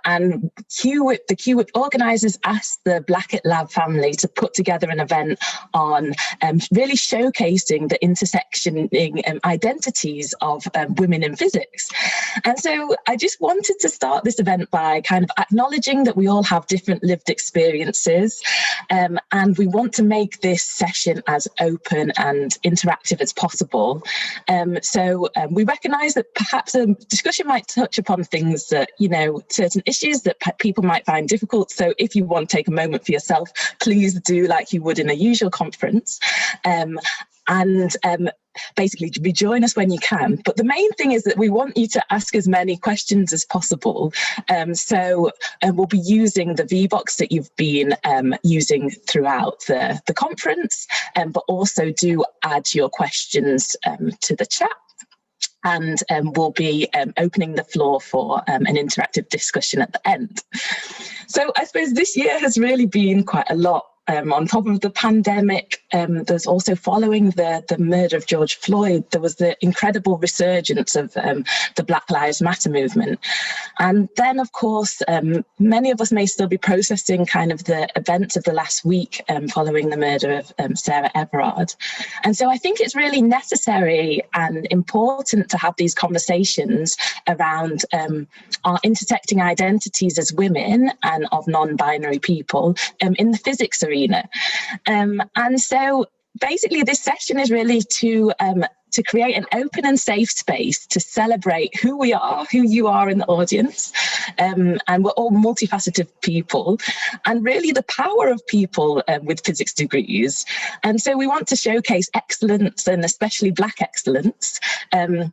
and the CUWiP organisers asked the Blackett Lab family to put together an event on really showcasing the intersectioning identities of women in physics. And so I just wanted to start this event by kind of acknowledging that we all have different lived experiences, and we want to make this session as open and interactive as possible. So we recognise that perhaps a discussion might touch upon things that, you know, certain issues that people might find difficult. So if you want to take a moment for yourself, please do like you would in a usual conference. Basically rejoin us when you can. But the main thing is that we want you to ask as many questions as possible. We'll be using the VBox that you've been using throughout the conference, but also do add your questions to the chat. And we'll be opening the floor for an interactive discussion at the end. So I suppose this year has really been quite a lot. On top of the pandemic, there's also following the murder of George Floyd, there was the incredible resurgence of the Black Lives Matter movement. And then, of course, many of us may still be processing kind of the events of the last week following the murder of Sarah Everard. And so I think it's really necessary and important to have these conversations around our intersecting identities as women and of non-binary people in the physics arena. And so basically this session is really to create an open and safe space to celebrate who we are, who you are in the audience, and we're all multifaceted people, and really the power of people with physics degrees. And so we want to showcase excellence, and especially Black excellence, and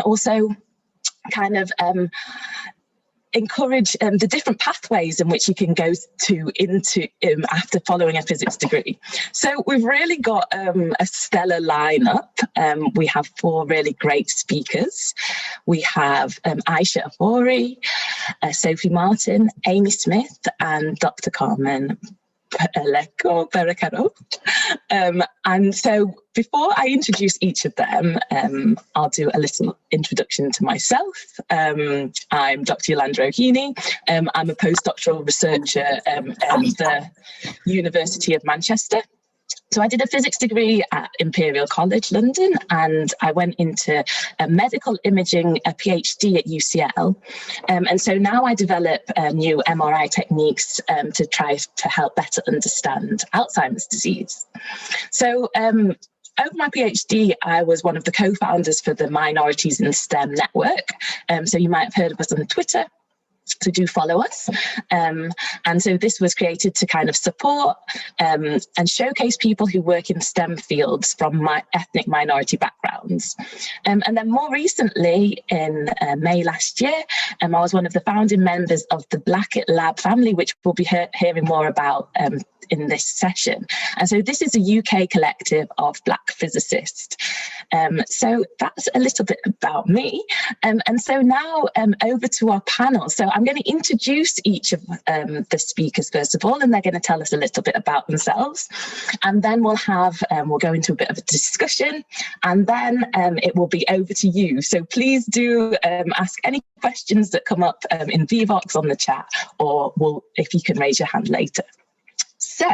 also kind of encourage the different pathways in which you can go into after following a physics degree. So we've really got a stellar lineup. We have 4 really great speakers. We have Ayesha Ofori, Sophie Martin, Amy Smith, and Dr. Carmen Palacios-Berraquero. And so before I introduce each of them, I'll do a little introduction to myself. I'm Dr. Yolanda Ohene. I'm a postdoctoral researcher at the University of Manchester. So I did a physics degree at Imperial College London, and I went into medical imaging, a PhD at UCL. And so now I develop new MRI techniques to try to help better understand Alzheimer's disease. So over my PhD, I was one of the co-founders for the Minorities in STEM network. So you might have heard of us on Twitter. So do follow us. And so this was created to kind of support and showcase people who work in STEM fields from ethnic minority backgrounds. And then more recently, in May last year, I was one of the founding members of the Blackett Lab Family, which we'll be hearing more about in this session. And so this is a UK collective of Black physicists. So that's a little bit about me. And so now over to our panel. So I'm going to introduce each of the speakers first of all, and they're going to tell us a little bit about themselves. And then we'll go into a bit of a discussion, and then it will be over to you. So please do ask any questions that come up in VBox on the chat, or if you can raise your hand later. So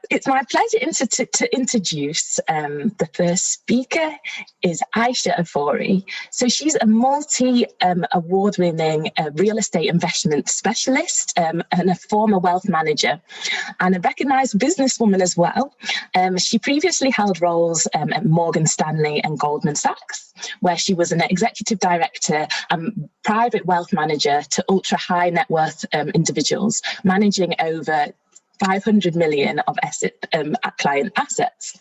it's my pleasure to introduce the first speaker is Ayesha Ofori. So she's a multi-award-winning real estate investment specialist and a former wealth manager and a recognised businesswoman as well. She previously held roles at Morgan Stanley and Goldman Sachs, where she was an executive director and private wealth manager to ultra-high net worth individuals, managing over 500 million of client assets.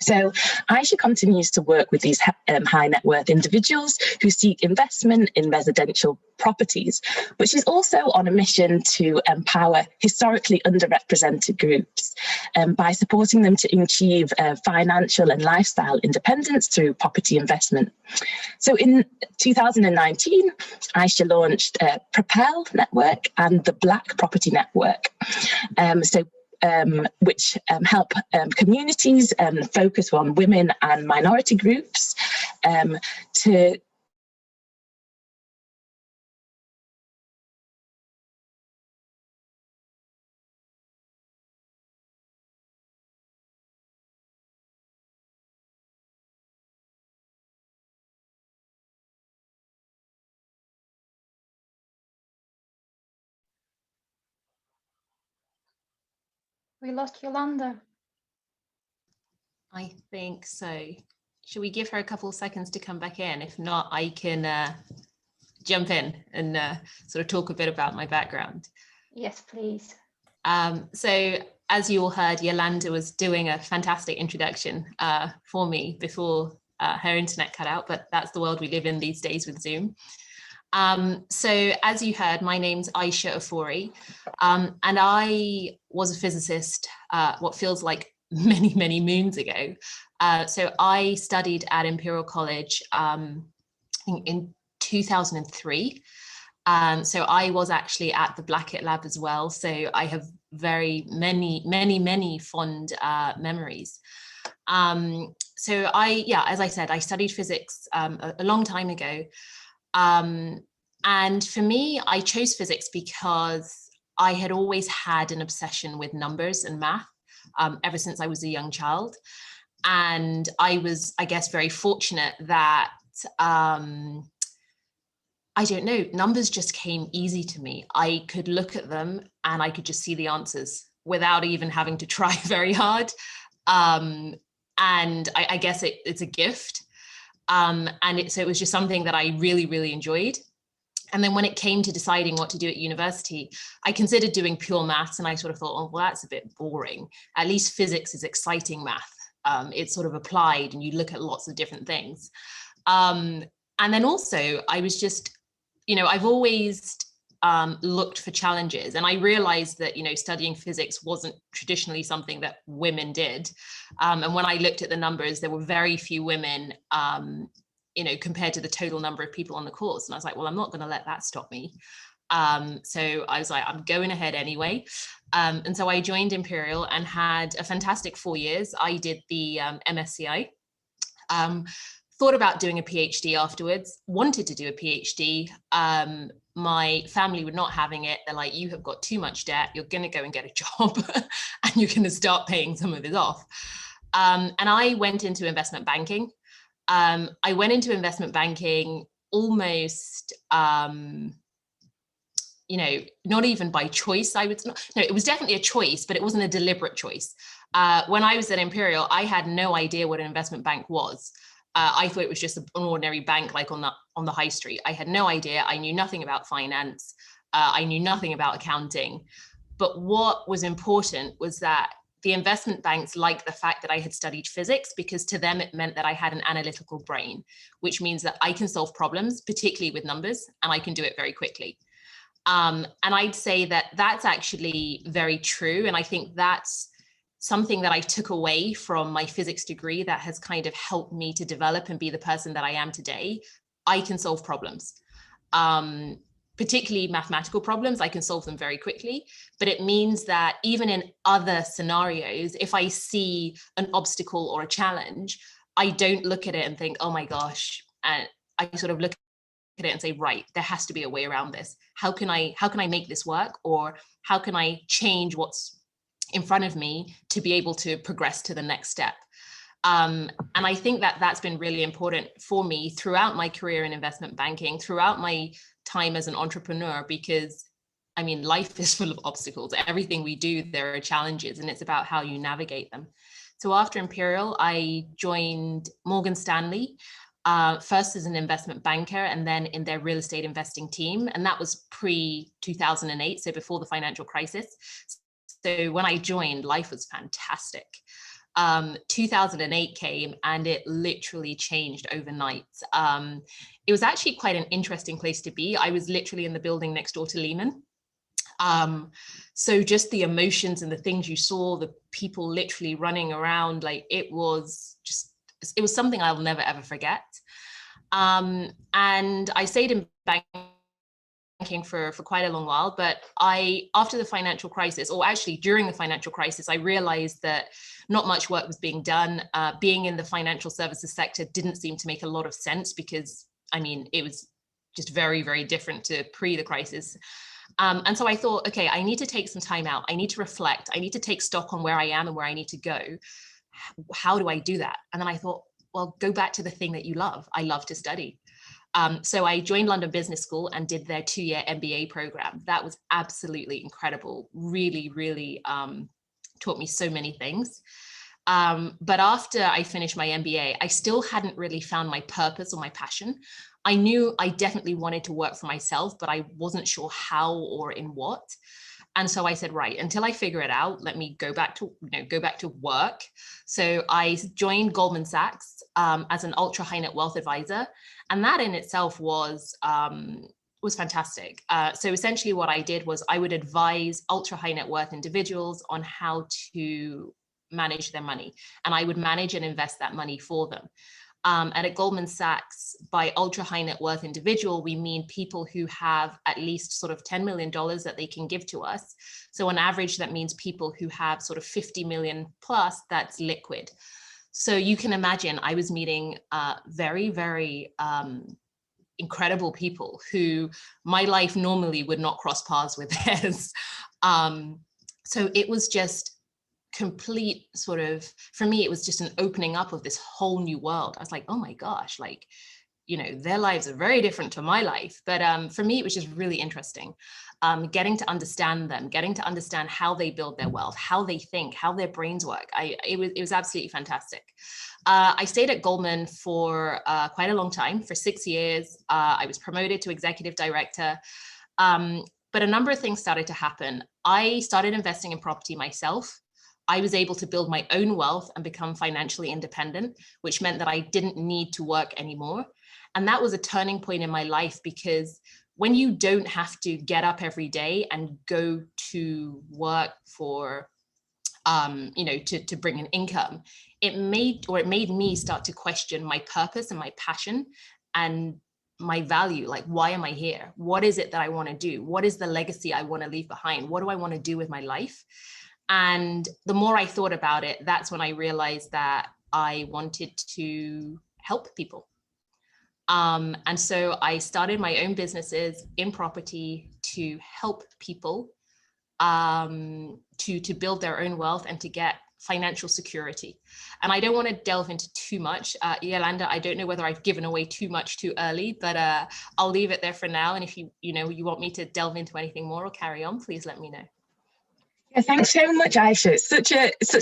So Ayesha continues to work with these high net worth individuals who seek investment in residential properties, but she's also on a mission to empower historically underrepresented groups by supporting them to achieve financial and lifestyle independence through property investment. So in 2019, Ayesha launched PropElle Network and the Black Property Network. Which help communities focus on women and minority groups to We lost Yolanda. I think so. Should we give her a couple of seconds to come back in? If not, I can jump in and sort of talk a bit about my background. Yes, please. So as you all heard, Yolanda was doing a fantastic introduction for me before her internet cut out, but that's the world we live in these days with Zoom. So as you heard, my name's Ayesha Ofori, and I was a physicist what feels like many, many moons ago. So I studied at Imperial College in 2003. So I was actually at the Blackett Lab as well. So I have very many fond memories. So as I said, I studied physics a long time ago. And for me, I chose physics because I had always had an obsession with numbers and math ever since I was a young child. And I was, I guess, very fortunate that, I don't know, numbers just came easy to me. I could look at them and I could just see the answers without even having to try very hard. And I guess it's a gift. So it was just something that I really enjoyed. And then when it came to deciding what to do at university, I considered doing pure maths, and I sort of thought, oh, well, that's a bit boring. At least physics is exciting math. It's sort of applied and you look at lots of different things. And then also I was just, I've always looked for challenges, and I realized that, studying physics wasn't traditionally something that women did. And when I looked at the numbers, there were very few women, compared to the total number of people on the course. And I was like, well, I'm not going to let that stop me. So I was like, I'm going ahead anyway. And so I joined Imperial and had a fantastic 4 years. I did the MSCI, thought about doing a PhD afterwards, wanted to do a PhD. My family were not having it. They're like, you have got too much debt. You're going to go and get a job and you're going to start paying some of it off. And I went into investment banking. I went into investment banking almost, not even by choice. It was definitely a choice, but it wasn't a deliberate choice. When I was at Imperial, I had no idea what an investment bank was. I thought it was just an ordinary bank, like on the high street. I had no idea. I knew nothing about finance. I knew nothing about accounting. But what was important was that the investment banks liked the fact that I had studied physics, because to them it meant that I had an analytical brain, which means that I can solve problems, particularly with numbers, and I can do it very quickly. And I'd say that that's actually very true. And I think that's something that I took away from my physics degree that has kind of helped me to develop and be the person that I am today. I can solve problems. Particularly mathematical problems, I can solve them very quickly, but it means that even in other scenarios, if I see an obstacle or a challenge, I don't look at it and think, oh my gosh, and I sort of look at it and say, right, there has to be a way around this. How can I make this work? Or how can I change what's in front of me to be able to progress to the next step? And I think that that's been really important for me throughout my career in investment banking, throughout my time as an entrepreneur, because life is full of obstacles. Everything we do, there are challenges, and it's about how you navigate them. So after Imperial, I joined Morgan Stanley, first as an investment banker and then in their real estate investing team. And that was pre-2008, so before the financial crisis. So when I joined, life was fantastic. 2008 came and it literally changed overnight. It was actually quite an interesting place to be. I was literally in the building next door to Lehman. So just the emotions and the things you saw, the people literally running around, like it was something I'll never ever forget. And I stayed in banking for quite a long while, but after the financial crisis, or actually during the financial crisis, I realized that not much work was being done. Being in the financial services sector didn't seem to make a lot of sense, because it was just very, very different to pre the crisis. And so I thought, okay, I need to take some time out. I need to reflect. I need to take stock on where I am and where I need to go. How do I do that? And then I thought, well, go back to the thing that you love. I love to study. So I joined London Business School and did their 2-year MBA program. That was absolutely incredible. Really, really taught me so many things. But after I finished my MBA, I still hadn't really found my purpose or my passion. I knew I definitely wanted to work for myself, but I wasn't sure how or in what. And so I said, right, until I figure it out, let me go back to work. So I joined Goldman Sachs as an ultra high net wealth advisor. And that in itself was fantastic. So essentially what I did was I would advise ultra high net worth individuals on how to manage their money. And I would manage and invest that money for them. And at Goldman Sachs, by ultra high net worth individual, we mean people who have at least sort of $10 million that they can give to us. So on average, that means people who have sort of 50 million plus that's liquid. So you can imagine I was meeting very, very incredible people who my life normally would not cross paths with theirs. So it was just complete sort of, for me, it was just an opening up of this whole new world. I was like, oh my gosh, like, you know, their lives are very different to my life. But for me, it was just really interesting. Getting to understand them, getting to understand how they build their wealth, how they think, how their brains work. It was absolutely fantastic. I stayed at Goldman for quite a long time, for 6 years. I was promoted to executive director. But a number of things started to happen. I started investing in property myself. I was able to build my own wealth and become financially independent, which meant that I didn't need to work anymore. And that was a turning point in my life, because when you don't have to get up every day and go to work for, to bring an income, it made me start to question my purpose and my passion and my value. Like, why am I here? What is it that I want to do? What is the legacy I want to leave behind? What do I want to do with my life? And the more I thought about it, that's when I realized that I wanted to help people. And so I started my own businesses in property to help people to build their own wealth and to get financial security. And I don't want to delve into too much. Yolanda, I don't know whether I've given away too much too early, but I'll leave it there for now. And if you want me to delve into anything more or carry on, please let me know. Yeah, thanks so much, Ayesha. It's such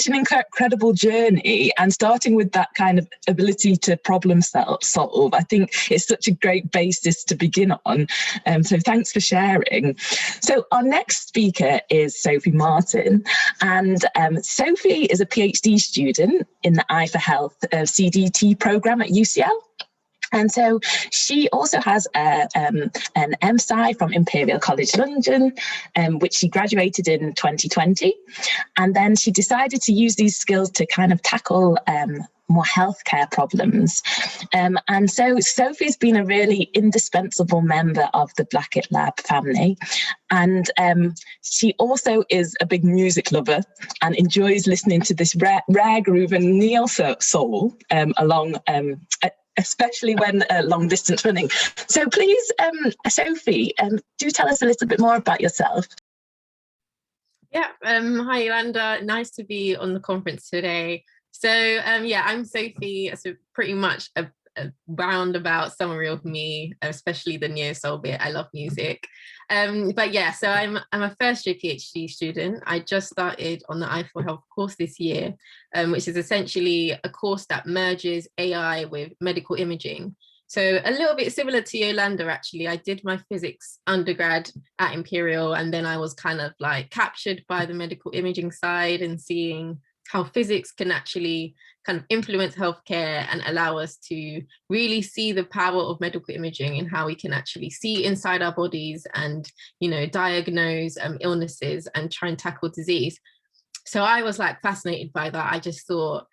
an incredible journey, and starting with that kind of ability to problem solve, I think it's such a great basis to begin on. So thanks for sharing. So our next speaker is Sophie Martin, and Sophie is a PhD student in the Eye for Health CDT program at UCL. And so she also has an MSci from Imperial College London, which she graduated in 2020. And then she decided to use these skills to kind of tackle more healthcare problems. And so Sophie's been a really indispensable member of the Blackett Lab family. And she also is a big music lover and enjoys listening to this rare groove and neo soul especially when long distance running. So please, Sophie, do tell us a little bit more about yourself. Yeah, hi Yolanda, nice to be on the conference today. So yeah, I'm Sophie, so pretty much a roundabout summary of me, especially the neo soul bit. I love music. But yeah, so I'm a first year PhD student. I just started on the Eye for Health course this year, which is essentially a course that merges AI with medical imaging. So a little bit similar to Yolanda, actually. I did my physics undergrad at Imperial, and then I was kind of like captured by the medical imaging side and seeing how physics can actually kind of influence healthcare and allow us to really see the power of medical imaging and how we can actually see inside our bodies and, diagnose illnesses and try and tackle disease. So I was like fascinated by that. I just thought,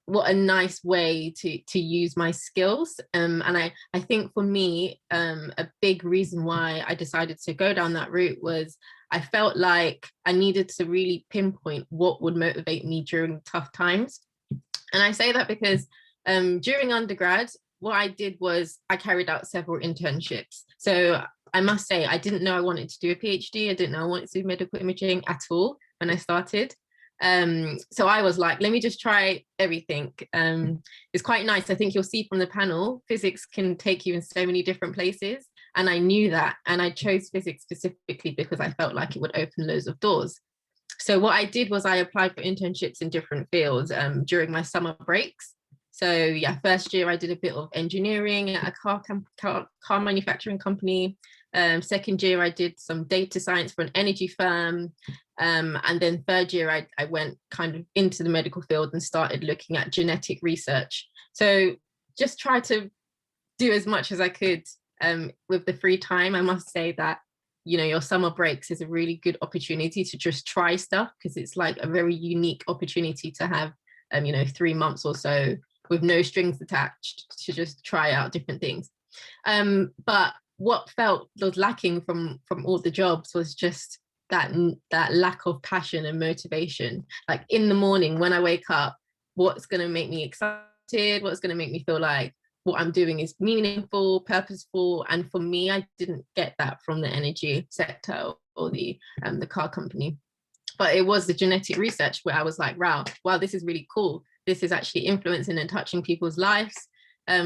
what a nice way to use my skills. And I think for me, a big reason why I decided to go down that route was I felt like I needed to really pinpoint what would motivate me during tough times. And I say that because during undergrad, what I did was I carried out several internships. So I must say, I didn't know I wanted to do a PhD. I didn't know I wanted to do medical imaging at all when I started. So I was like, let me just try everything. It's quite nice. I think you'll see from the panel, physics can take you in so many different places. And I knew that. And I chose physics specifically because I felt like it would open loads of doors. So what I did was I applied for internships in different fields during my summer breaks. So yeah, first year I did a bit of engineering at a car manufacturing company. Second year I did some data science for an energy firm. And then third year I went kind of into the medical field and started looking at genetic research. So just try to do as much as I could with the free time. I must say that, you know, your summer breaks is a really good opportunity to just try stuff, because it's like a very unique opportunity to have, you know, 3 months or so with no strings attached to just try out different things. But what was lacking from all the jobs was just that lack of passion and motivation. Like in the morning when I wake up, what's going to make me excited? What's going to make me feel like what I'm doing is meaningful, purposeful? And for me, I didn't get that from the energy sector or the car company. But it was the genetic research where I was like, wow, this is really cool. This is actually influencing and touching people's lives.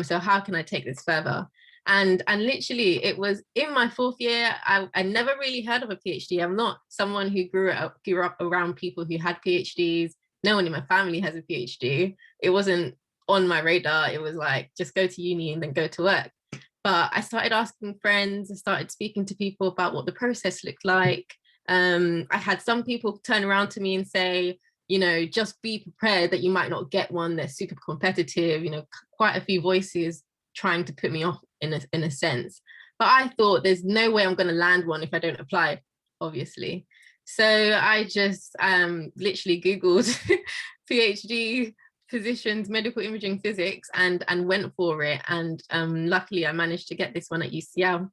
So how can I take this further? And literally it was in my 4th year, I never really heard of a PhD. I'm not someone who grew up around people who had PhDs. No one in my family has a PhD. It wasn't on my radar. It was like, just go to uni and then go to work. But I started asking friends, I started speaking to people about what the process looked like. I had some people turn around to me and say, you know, just be prepared that you might not get one. They're super competitive, you know, quite a few voices trying to put me off in a sense. But I thought there's no way I'm going to land one if I don't apply, obviously. So I just literally Googled PhD positions, medical imaging physics, and went for it. And luckily I managed to get this one at UCL.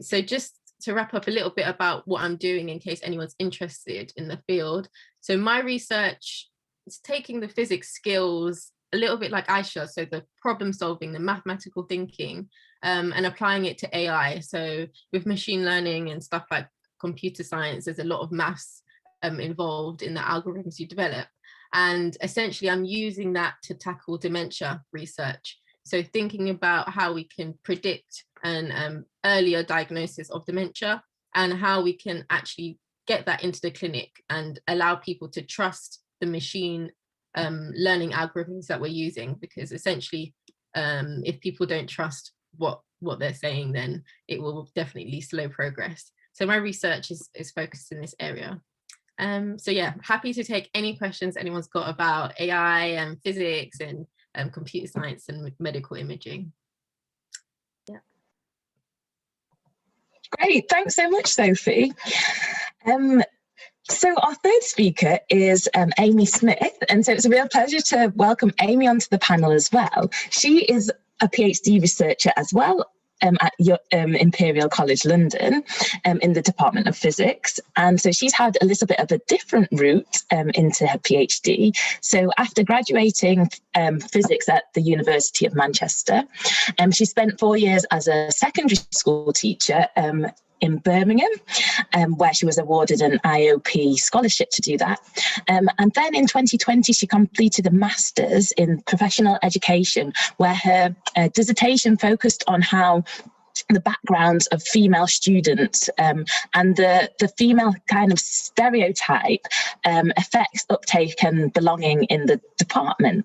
So just to wrap up a little bit about what I'm doing in case anyone's interested in the field. So my research is taking the physics skills a little bit like Ayesha, so the problem solving, the mathematical thinking, and applying it to AI. So with machine learning and stuff like computer science, there's a lot of maths involved in the algorithms you develop. And essentially I'm using that to tackle dementia research. So thinking about how we can predict an earlier diagnosis of dementia and how we can actually get that into the clinic and allow people to trust the machine learning algorithms that we're using, because essentially if people don't trust what they're saying, then it will definitely slow progress. So my research is focused in this area. So yeah, happy to take any questions anyone's got about AI and physics and computer science and medical imaging. Yeah. Great, thanks so much, Sophie. So our third speaker is Amy Smith, and so it's a real pleasure to welcome Amy onto the panel as well. She is a PhD researcher as well at Imperial College London in the Department of Physics, and so she's had a little bit of a different route into her PhD. So after graduating physics at the University of Manchester, she spent 4 years as a secondary school teacher in Birmingham, where she was awarded an IOP scholarship to do that. And then in 2020, she completed a master's in professional education, where her dissertation focused on how the backgrounds of female students and the female kind of stereotype affects uptake and belonging in the department.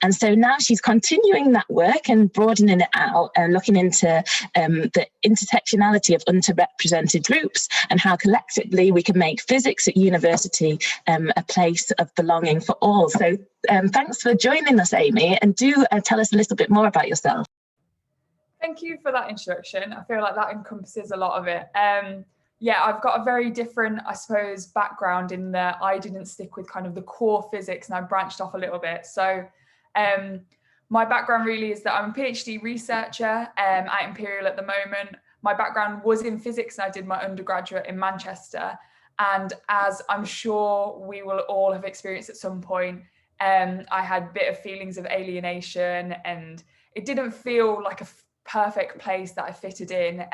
And so now she's continuing that work and broadening it out and looking into the intersectionality of underrepresented groups and how collectively we can make physics at university a place of belonging for all. So thanks for joining us, Amy, and do tell us a little bit more about yourself. Thank you for that introduction. I feel like that encompasses a lot of it. Yeah, I've got a very different, I suppose, background in that I didn't stick with kind of the core physics and I branched off a little bit. So my background really is that I'm a PhD researcher at Imperial at the moment. My background was in physics and I did my undergraduate in Manchester. And as I'm sure we will all have experienced at some point, I had a bit of feelings of alienation and it didn't feel like a perfect place that I fitted in.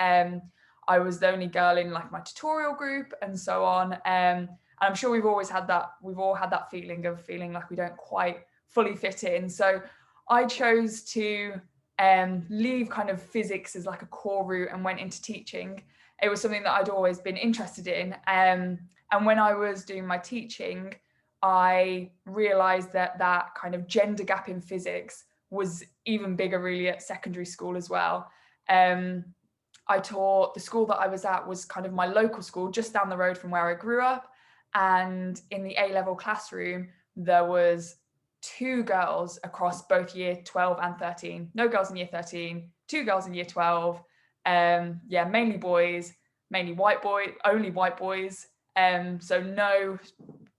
I was the only girl in like my tutorial group and so on. And I'm sure we've all had that feeling of feeling like we don't quite fully fit in. So I chose to leave kind of physics as like a core route and went into teaching. It was something that I'd always been interested in. And when I was doing my teaching, I realized that that kind of gender gap in physics was even bigger really at secondary school as well. I taught, the school that I was at was kind of my local school just down the road from where I grew up. And in the A-level classroom, there was 2 girls across both year 12 and 13. No girls in year 13, 2 girls in year 12. Yeah, mainly boys, mainly white boys, only white boys. So no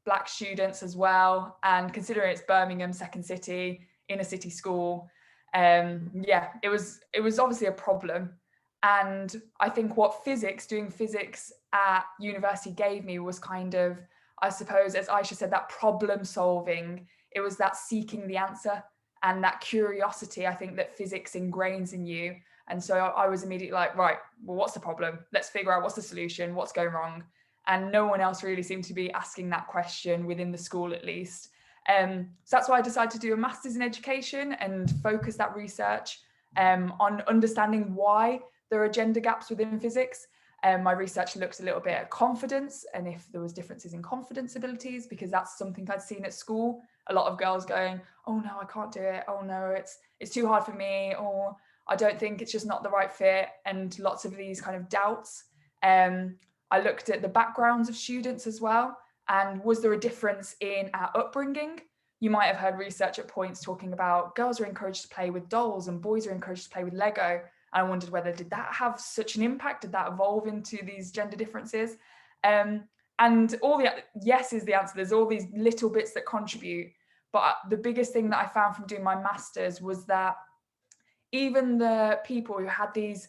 black students as well. And considering it's Birmingham, second city, inner city school, yeah, it was obviously a problem. And I think what doing physics at university gave me was kind of, I suppose, as Ayesha said, that problem solving. It was that seeking the answer and that curiosity, I think, that physics ingrains in you. And so I was immediately like, right, well, what's the problem? Let's figure out what's the solution, what's going wrong. And no one else really seemed to be asking that question within the school, at least. So that's why I decided to do a master's in education and focus that research on understanding why there are gender gaps within physics. My research looked a little bit at confidence and if there was differences in confidence abilities, because that's something I'd seen at school. A lot of girls going, oh no, I can't do it. Oh no, it's too hard for me. Or I don't think it's just not the right fit. And lots of these kind of doubts. I looked at the backgrounds of students as well. And was there a difference in our upbringing? You might have heard research at points talking about girls are encouraged to play with dolls and boys are encouraged to play with Lego. I wondered whether did that have such an impact? Did that evolve into these gender differences? And yes is the answer. There's all these little bits that contribute. But the biggest thing that I found from doing my master's was that even the people who had these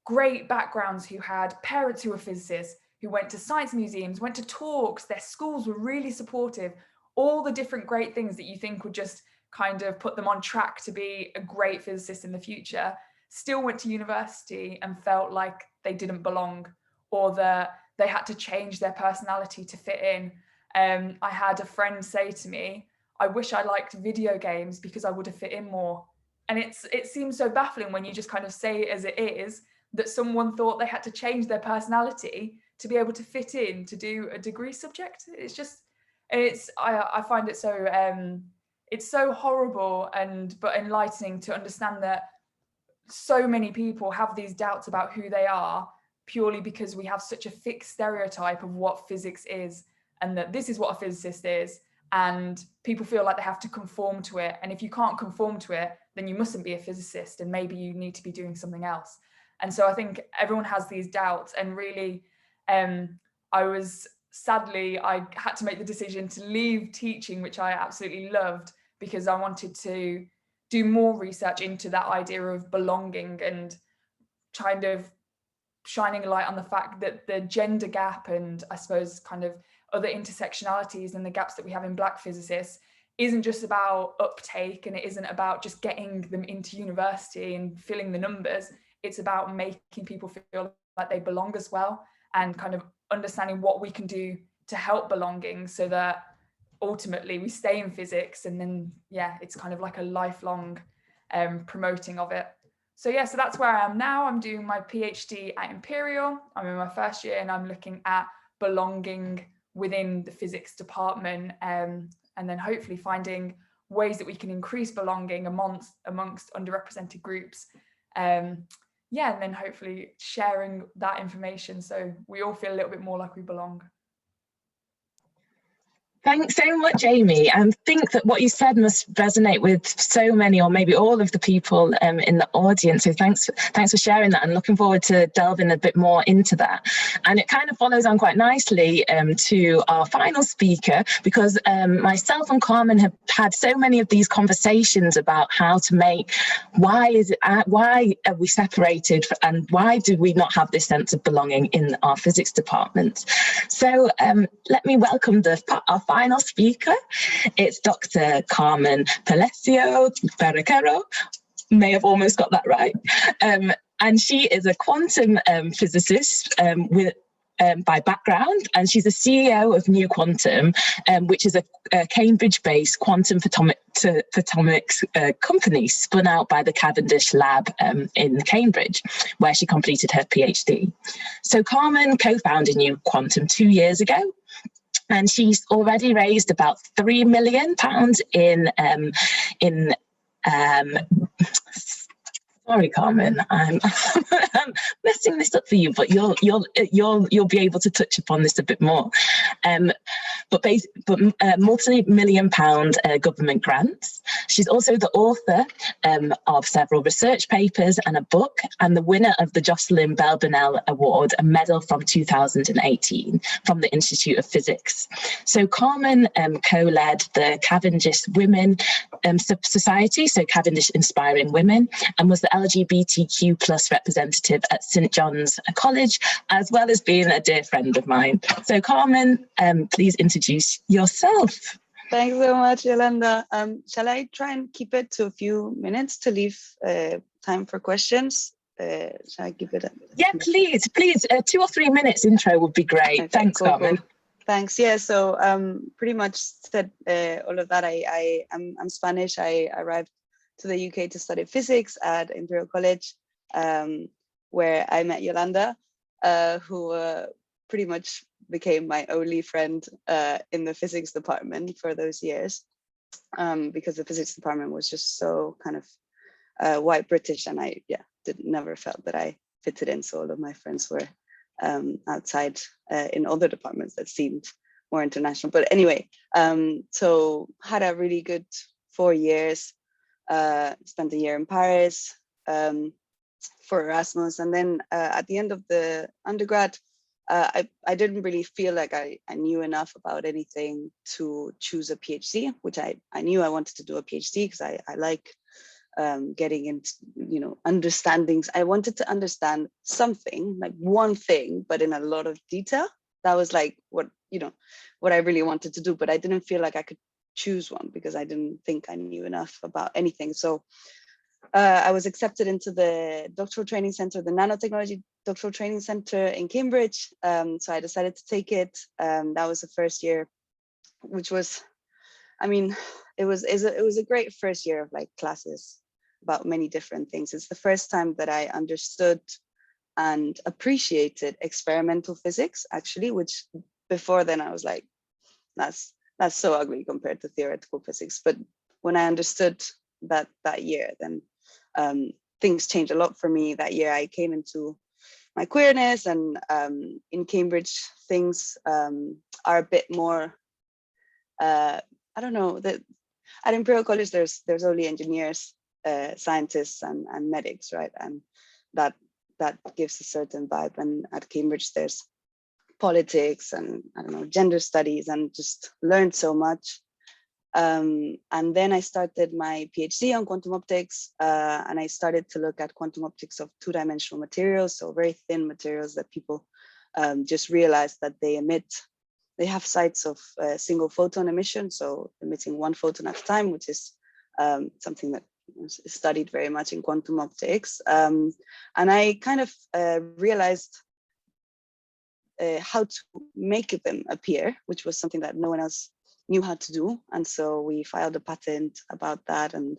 great backgrounds, who had parents who were physicists, who went to science museums, went to talks, their schools were really supportive, all the different great things that you think would just kind of put them on track to be a great physicist in the future, still went to university and felt like they didn't belong, or that they had to change their personality to fit in. I had a friend say to me, I wish I liked video games because I would have fit in more. And it seems so baffling when you just kind of say it as it is, that someone thought they had to change their personality to be able to fit in to do a degree subject. I find it so, it's so horrible but enlightening to understand that so many people have these doubts about who they are purely because we have such a fixed stereotype of what physics is, and that this is what a physicist is, and people feel like they have to conform to it. And if you can't conform to it, then you mustn't be a physicist, and maybe you need to be doing something else. And so I think everyone has these doubts, and really I had to make the decision to leave teaching, which I absolutely loved, because I wanted to do more research into that idea of belonging and kind of shining a light on the fact that the gender gap and I suppose kind of other intersectionalities and the gaps that we have in Black physicists isn't just about uptake, and it isn't about just getting them into university and filling the numbers. It's about making people feel like they belong as well, and kind of understanding what we can do to help belonging so that ultimately we stay in physics, and then it's kind of like a lifelong promoting of it. So that's where I am now. I'm doing my PhD at Imperial. I'm in my first year and I'm looking at belonging within the physics department, and then hopefully finding ways that we can increase belonging amongst underrepresented groups. And then hopefully sharing that information so we all feel a little bit more like we belong. Thanks so much, Amy. I think that what you said must resonate with so many, or maybe all of the people in the audience. So thanks for sharing that, and looking forward to delving a bit more into that. And it kind of follows on quite nicely to our final speaker, because myself and Carmen have had so many of these conversations about how to make, why are we separated, and why do we not have this sense of belonging in our physics department? So let me welcome our final speaker. It's Dr. Carmen Palacios-Berraquero. May have almost got that right. And she is a quantum physicist by background, and she's the CEO of New Quantum, which is a Cambridge-based quantum photonics company spun out by the Cavendish Lab in Cambridge, where she completed her PhD. So Carmen co-founded New Quantum 2 years ago, and she's already raised about £3 million in sorry, Carmen, I'm messing this up for you, but you'll be able to touch upon this a bit more. But multi-million pound government grants. She's also the author of several research papers and a book, and the winner of the Jocelyn Bell-Burnell Award, a medal from 2018 from the Institute of Physics. So Carmen co-led the Cavendish Women Society, so Cavendish Inspiring Women, and was the LGBTQ+ representative at St John's College, as well as being a dear friend of mine. So Carmen, please introduce yourself. Thanks so much, Yolanda. Shall I try and keep it to a few minutes to leave time for questions? Shall I keep it? Yeah, please. 2 or 3 minutes intro would be great. Okay, thanks, cool, Carmen. Cool. Thanks. Yeah, so pretty much said all of that. I'm Spanish. I arrived to the UK to study physics at Imperial College, where I met Yolanda, who pretty much became my only friend in the physics department for those years, because the physics department was just so kind of white British, and I never felt that I fitted in. So all of my friends were outside in other departments that seemed more international. But anyway, so had a really good 4 years. Spent a year in Paris for Erasmus, and then at the end of the undergrad, I didn't really feel like I knew enough about anything to choose a PhD, which I knew I wanted to do a PhD because I like getting into, understandings. I wanted to understand something, like one thing, but in a lot of detail. That was like what I really wanted to do, but I didn't feel like I could choose one because I didn't think I knew enough about anything. So I was accepted into the doctoral training center, the nanotechnology doctoral training center in Cambridge. So I decided to take it. That was the first year, which was, it was a great first year of like classes about many different things. It's the first time that I understood and appreciated experimental physics, actually, which before then I was like, that's so ugly compared to theoretical physics. But when I understood that year, then things changed a lot for me. That year I came into my queerness, and in Cambridge things are a bit more, I don't know, that at Imperial College there's only engineers, scientists and medics, right? And that gives a certain vibe. And at Cambridge there's politics and gender studies, and just learned so much. And then I started my PhD on quantum optics, and I started to look at quantum optics of two-dimensional materials, so very thin materials that people just realized that they have sites of single photon emission, so emitting one photon at a time, which is something that is studied very much in quantum optics. And I kind of realized how to make them appear, which was something that no one else knew how to do. And so we filed a patent about that. And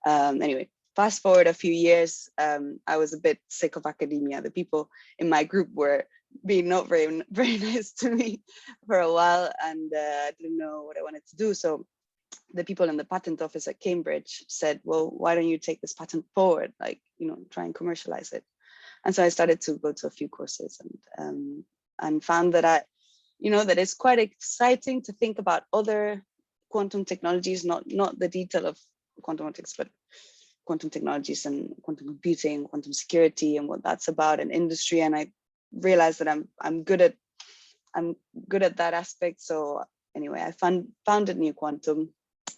anyway, fast forward a few years, I was a bit sick of academia. The people in my group were being not very, very nice to me for a while, and I didn't know what I wanted to do. So the people in the patent office at Cambridge said, well, why don't you take this patent forward? Like, try and commercialize it. And so I started to go to a few courses, and found that that it's quite exciting to think about other quantum technologies, not the detail of quantum optics, but quantum technologies and quantum computing, quantum security, and what that's about in industry. And I realized that I'm good at that aspect. So anyway, I founded New Quantum.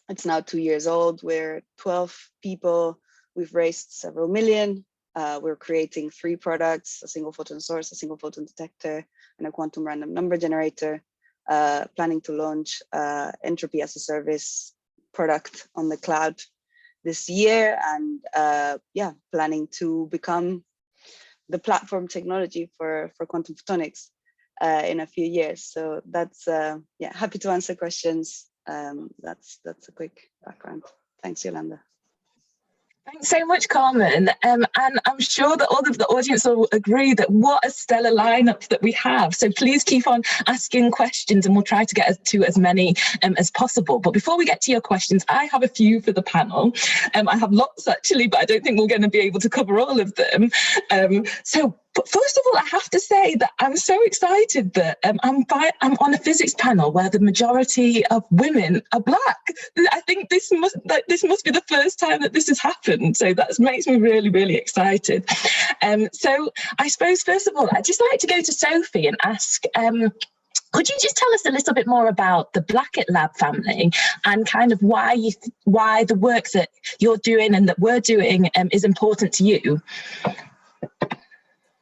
It's now 2 years old. We're 12 people. We've raised several million. We're creating 3 products: a single photon source, a single photon detector, and a quantum random number generator. Planning to launch entropy as a service product on the cloud this year, and planning to become the platform technology for quantum photonics. in a few years. So that's, yeah, happy to answer questions. That's a quick background. Thanks, Yolanda. Thanks so much, Carmen. And I'm sure that all of the audience will agree that what a stellar lineup that we have. So please keep on asking questions and we'll try to get to as many as possible. But before we get to your questions, I have a few for the panel. I have lots actually, but I don't think we're going to be able to cover all of them. But first of all, I have to say that I'm so excited that I'm on a physics panel where the majority of women are Black. I think this must be the first time that this has happened. So that makes me really, really excited. So I suppose, first of all, I'd just like to go to Sophie and ask, could you just tell us a little bit more about the Blackett Lab family and kind of why the work that you're doing and that we're doing is important to you?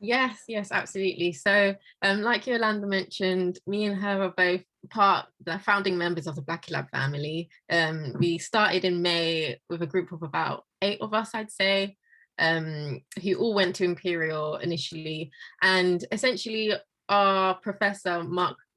Yes, absolutely. So like Yolanda mentioned, me and her are both the founding members of the Blackett Lab family. We started in May with a group of about 8 of us, I'd say, who all went to Imperial initially. And essentially our professor,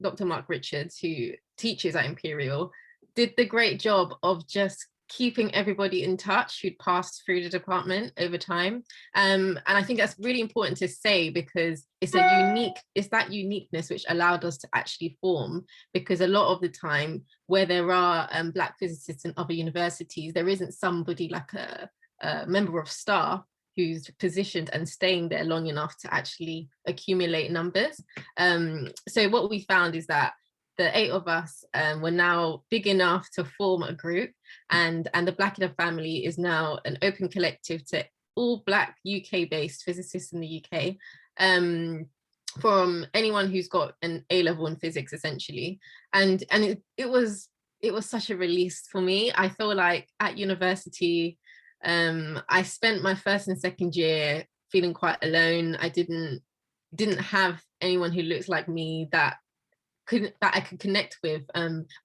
Dr. Mark Richards, who teaches at Imperial, did the great job of just keeping everybody in touch who'd passed through the department over time. And I think that's really important to say because it's that uniqueness which allowed us to actually form, because a lot of the time where there are Black physicists in other universities, there isn't somebody like a member of staff who's positioned and staying there long enough to actually accumulate numbers. So what we found is that the 8 of us were now big enough to form a group, and the Blackett Lab family is now an open collective to all Black UK-based physicists in the UK, from anyone who's got an A-level in physics, essentially. And it was such a release for me. I feel like at university, I spent my first and second year feeling quite alone. I didn't have anyone who looks like me that I could connect with.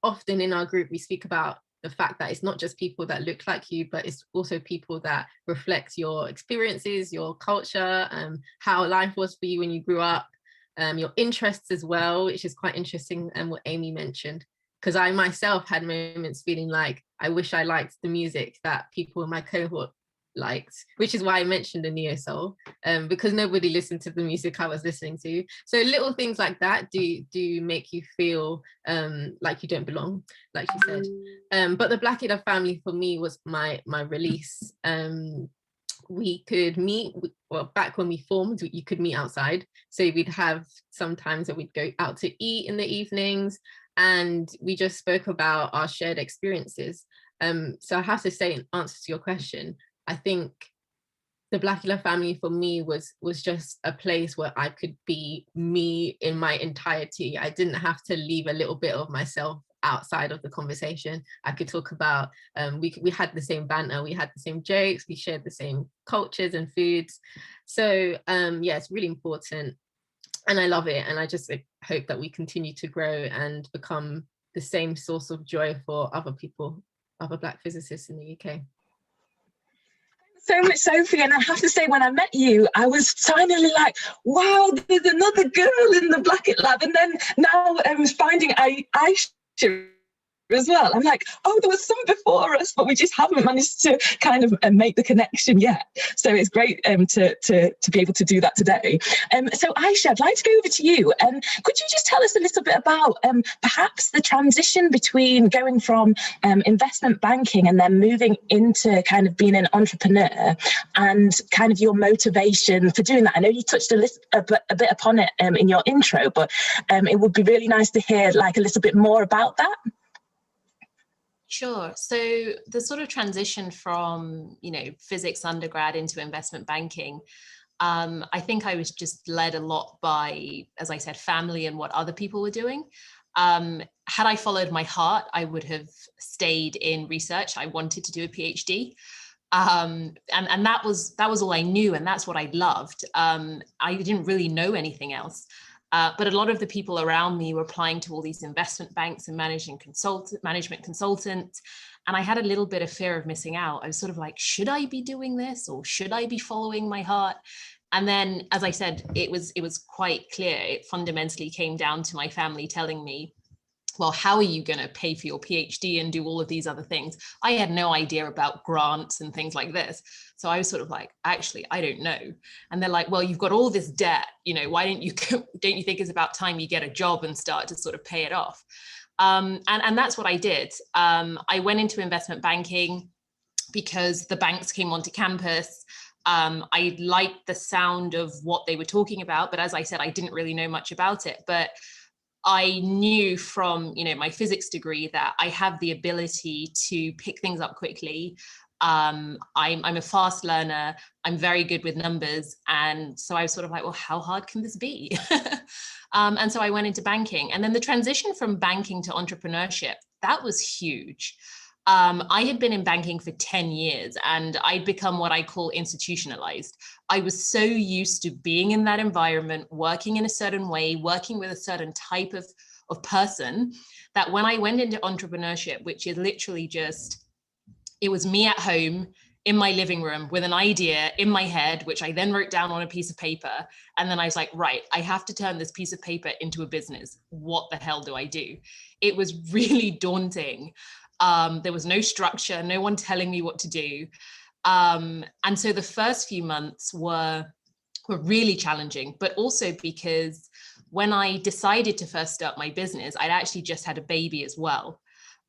Often in our group, we speak about the fact that it's not just people that look like you, but it's also people that reflect your experiences, your culture, how life was for you when you grew up, your interests as well, which is quite interesting, and what Amy mentioned, because I myself had moments feeling like I wish I liked the music that people in my cohort liked, which is why I mentioned the neo soul, because nobody listened to the music I was listening to. So little things like that do make you feel like you don't belong, like she said. But the Blackett Lab family for me was my release. We could meet, well, back when we formed, you could meet outside. So we'd have sometimes that we'd go out to eat in the evenings, and we just spoke about our shared experiences. So I have to say, in answer to your question, I think the Blackett Lab family for me was just a place where I could be me in my entirety. I didn't have to leave a little bit of myself outside of the conversation. I could talk about, we had the same banter, we had the same jokes, we shared the same cultures and foods. So yeah, it's really important and I love it. And I just hope that we continue to grow and become the same source of joy for other people, other Black physicists in the UK. So much, Sophie, and I have to say, when I met you, I was finally like, wow, there's another girl in the Blackett Lab. And then now I was finding Ayesha as well. I'm like, oh, there was some before us, but we just haven't managed to kind of make the connection yet. So it's great to be able to do that today. So Ayesha, I'd like to go over to you. Could you just tell us a little bit about perhaps the transition between going from investment banking and then moving into kind of being an entrepreneur and kind of your motivation for doing that? I know you touched a bit upon it in your intro, but it would be really nice to hear like a little bit more about that. Sure. So the sort of transition from, physics undergrad into investment banking, I think I was just led a lot by, as I said, family and what other people were doing. Had I followed my heart, I would have stayed in research. I wanted to do a PhD. And that was all I knew, and that's what I loved. I didn't really know anything else. But a lot of the people around me were applying to all these investment banks and management consultants. And I had a little bit of fear of missing out. I was sort of like, should I be doing this or should I be following my heart? And then, as I said, it was quite clear. It fundamentally came down to my family telling me, well, how are you going to pay for your PhD and do all of these other things? I had no idea about grants and things like this. So I was sort of like, actually, I don't know. And they're like, well, you've got all this debt, you know, why don't you think it's about time you get a job and start to sort of pay it off? And that's what I did. I went into investment banking because the banks came onto campus. I liked the sound of what they were talking about, but as I said, I didn't really know much about it. But I knew from, you know, my physics degree that I have the ability to pick things up quickly. I'm a fast learner. I'm very good with numbers. And so I was sort of like, well, how hard can this be? And so I went into banking. And then the transition from banking to entrepreneurship, that was huge. I had been in banking for 10 years and I'd become what I call institutionalized. I was so used to being in that environment, working in a certain way, working with a certain type of person, that when I went into entrepreneurship, which is literally just, it was me at home in my living room with an idea in my head, which I then wrote down on a piece of paper. And then I was like, right, I have to turn this piece of paper into a business. What the hell do I do? It was really daunting. There was no structure, no one telling me what to do. And so the first few months were really challenging, but also because when I decided to first start my business, I'd actually just had a baby as well.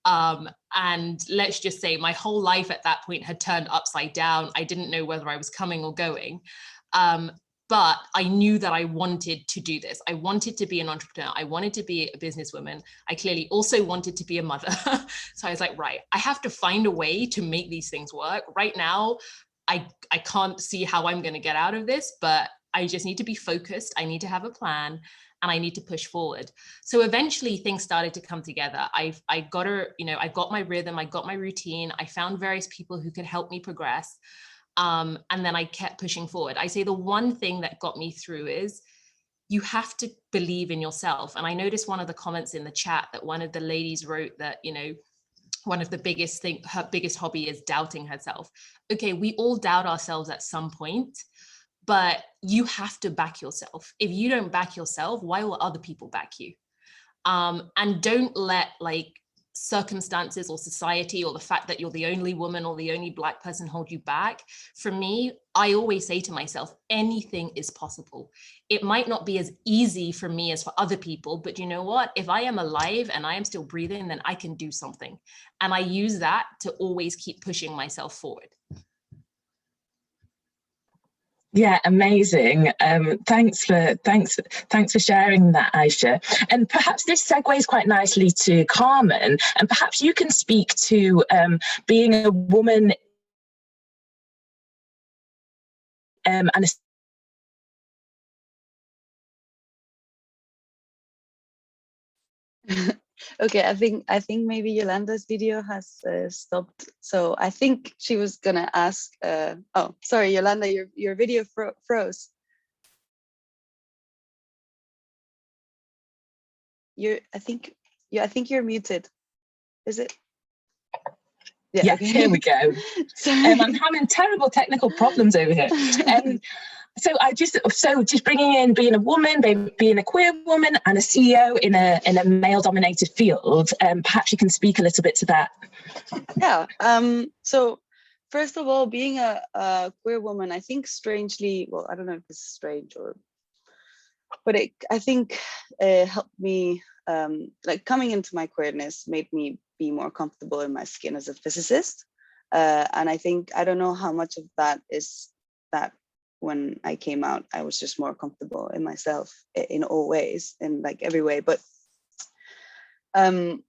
And let's just say my whole life at that point had turned upside down. I didn't know whether I was coming or going. But I knew that I wanted to do this. I wanted to be an entrepreneur. I wanted to be a businesswoman. I clearly also wanted to be a mother. So I was like, right, I have to find a way to make these things work. Right now, I can't see how I'm going to get out of this, but I just need to be focused. I need to have a plan and I need to push forward. So eventually things started to come together. I got my rhythm, I got my routine. I found various people who could help me progress. And then I kept pushing forward. I say the one thing that got me through is you have to believe in yourself. And I noticed one of the comments in the chat that one of the ladies wrote that, you know, one of the biggest thing, her biggest hobby is doubting herself. Okay, we all doubt ourselves at some point, but you have to back yourself. If you don't back yourself, why will other people back you? And don't let like circumstances or society or the fact that you're the only woman or the only Black person hold you back. For me, I always say to myself, anything is possible. It might not be as easy for me as for other people, but you know what? If I am alive and I am still breathing, then I can do something. And I use that to always keep pushing myself forward. Yeah, amazing. Thanks for sharing that, Ayesha. And perhaps this segues quite nicely to Carmen. And perhaps you can speak to being a woman and Okay, I think maybe Yolanda's video has stopped. So I think she was gonna ask. Oh, sorry, Yolanda, your video froze. I think you're muted. Is it? Yeah, okay. Here we go. I'm having terrible technical problems over here. So just bringing in being a woman, being a queer woman and a CEO in a male-dominated field. Perhaps you can speak a little bit to that. Yeah. So first of all, being a queer woman, I think strangely, well, I don't know if this is strange but I think helped me, like coming into my queerness made me be more comfortable in my skin as a physicist. And I don't know how much of that is that when I came out, I was just more comfortable in myself in all ways, in like every way. But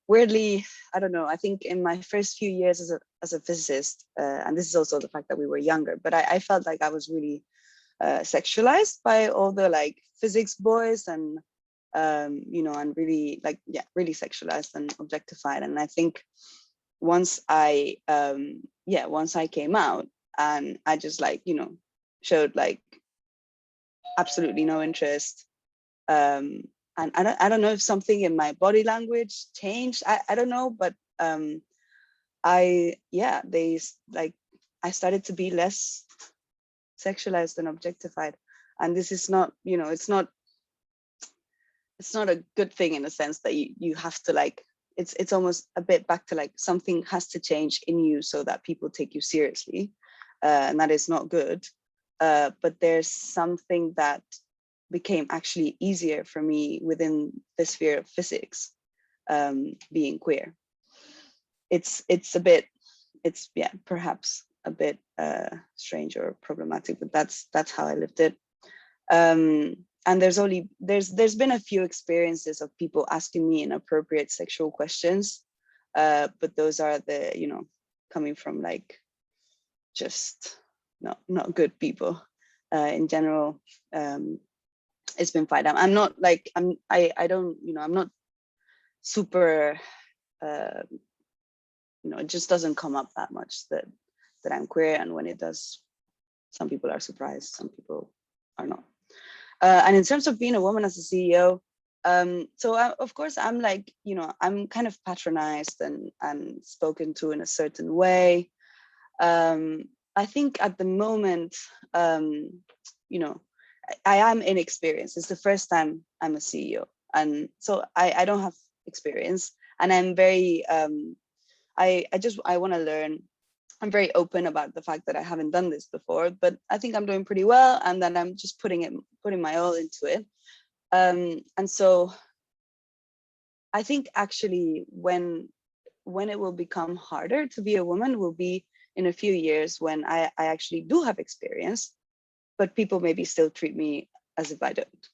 weirdly, I don't know, I think in my first few years as a physicist, and this is also the fact that we were younger, but I felt like I was really sexualized by all the like physics boys and and really really sexualized and objectified. And I think once I came out and I just showed like absolutely no interest, and I don't know if something in my body language changed, I don't know, but I started to be less sexualized and objectified. And this is not, you know, it's not a good thing in a sense that you have to like, it's almost a bit back to like something has to change in you so that people take you seriously, and that is not good. But there's something that became actually easier for me within the sphere of physics, being queer. It's perhaps a bit strange or problematic, but that's how I lived it. And there's been a few experiences of people asking me inappropriate sexual questions, but those are the, you know, coming from like just not good people. In general, it's been fine. I'm not like I don't, you know, I'm not super, you know, it just doesn't come up that much that I'm queer, and when it does, some people are surprised, some people are not. And in terms of being a woman as a CEO, so of course I'm like, you know, I'm kind of patronized and spoken to in a certain way. I think at the moment, you know, I am inexperienced. It's the first time I'm a CEO, and so I don't have experience, and I'm very I want to learn. I'm very open about the fact that I haven't done this before, but I think I'm doing pretty well, and then I'm just putting my all into it. And so I think actually when it will become harder to be a woman will be in a few years when I actually do have experience, but people maybe still treat me as if I don't.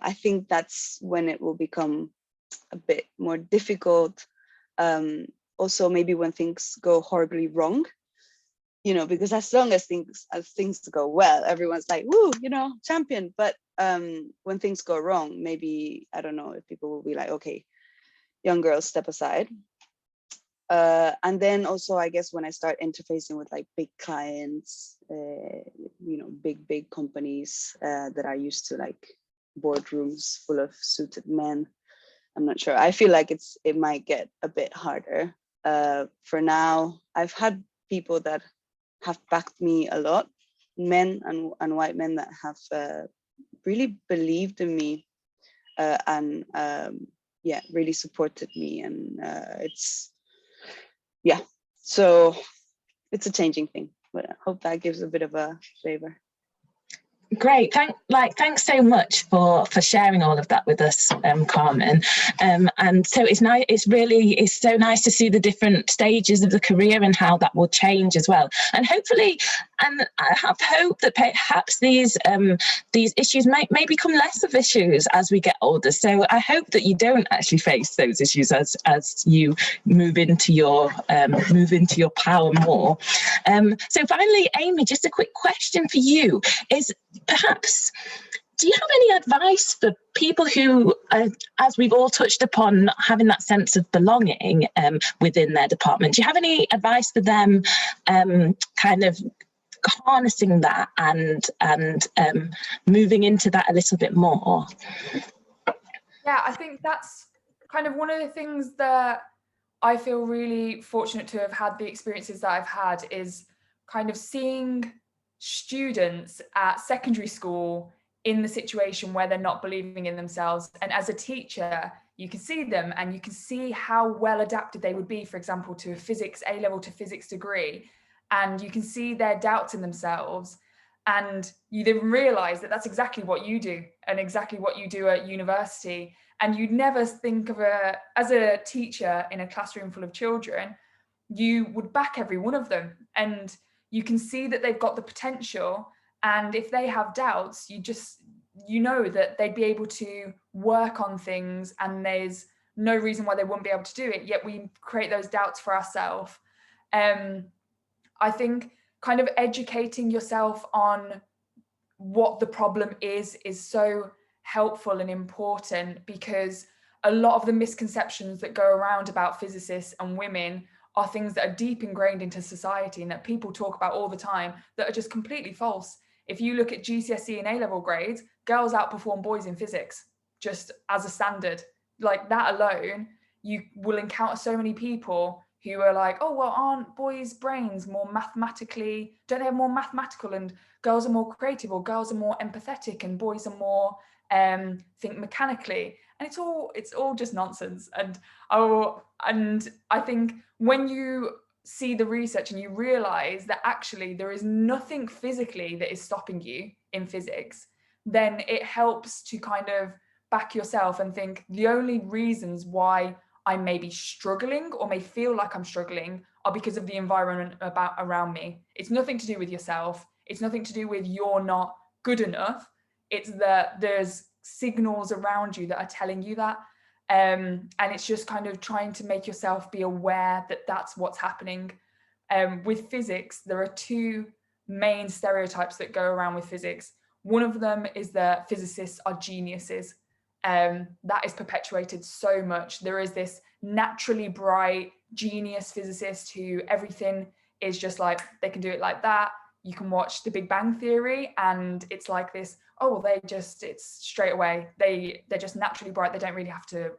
I think that's when it will become a bit more difficult. Also, maybe when things go horribly wrong, you know, because as long as things go well, everyone's like, woo, you know, champion. But when things go wrong, maybe, I don't know if people will be like, okay, young girls, step aside. And then also, I guess when I start interfacing with like big clients, you know, big companies that are used to like boardrooms full of suited men, I'm not sure. I feel like it might get a bit harder. For now, I've had people that have backed me a lot, men and white men that have really believed in me and really supported me. And so it's a changing thing, but I hope that gives a bit of a flavor. Great, thanks so much for sharing all of that with us, Carmen. And so it's nice. It's so nice to see the different stages of the career and how that will change as well. And hopefully, and I have hope that perhaps these issues may become less of issues as we get older. So I hope that you don't actually face those issues as you move into your power more. So finally, Amy, just a quick question for you is, perhaps, do you have any advice for people who, as we've all touched upon, not having that sense of belonging within their department? Do you have any advice for them kind of harnessing that and moving into that a little bit more? Yeah, I think that's kind of one of the things that I feel really fortunate to have had the experiences that I've had, is kind of seeing students at secondary school in the situation where they're not believing in themselves. And as a teacher, you can see them and you can see how well adapted they would be, for example, to a A-level to physics degree. And you can see their doubts in themselves. And you then realize that that's exactly what you do and exactly what you do at university. And you'd never think of as a teacher in a classroom full of children, you would back every one of them. And you can see that they've got the potential. And if they have doubts, you know that they'd be able to work on things, and there's no reason why they wouldn't be able to do it. Yet we create those doubts for ourselves. I think kind of educating yourself on what the problem is so helpful and important, because a lot of the misconceptions that go around about physicists and women are things that are deep ingrained into society and that people talk about all the time that are just completely false. If you look at GCSE and A-level grades, girls outperform boys in physics, just as a standard. Like that alone, you will encounter so many people who are like, oh, well, aren't boys' brains more mathematically, don't they have more mathematical, and girls are more creative, or girls are more empathetic and boys are more think mechanically? And it's all just nonsense. And I think when you see the research and you realize that actually there is nothing physically that is stopping you in physics, then it helps to kind of back yourself and think the only reasons why I may be struggling or may feel like I'm struggling are because of the environment around me. It's nothing to do with yourself. It's nothing to do with you're not good enough. It's that there's signals around you that are telling you that. And it's just kind of trying to make yourself be aware that that's what's happening. With physics, there are two main stereotypes that go around with physics. One of them is that physicists are geniuses. That is perpetuated so much. There is this naturally bright genius physicist who everything is just like, they can do it like that. You can watch The Big Bang Theory and it's like this, oh, it's straight away. They're just naturally bright. They don't really have to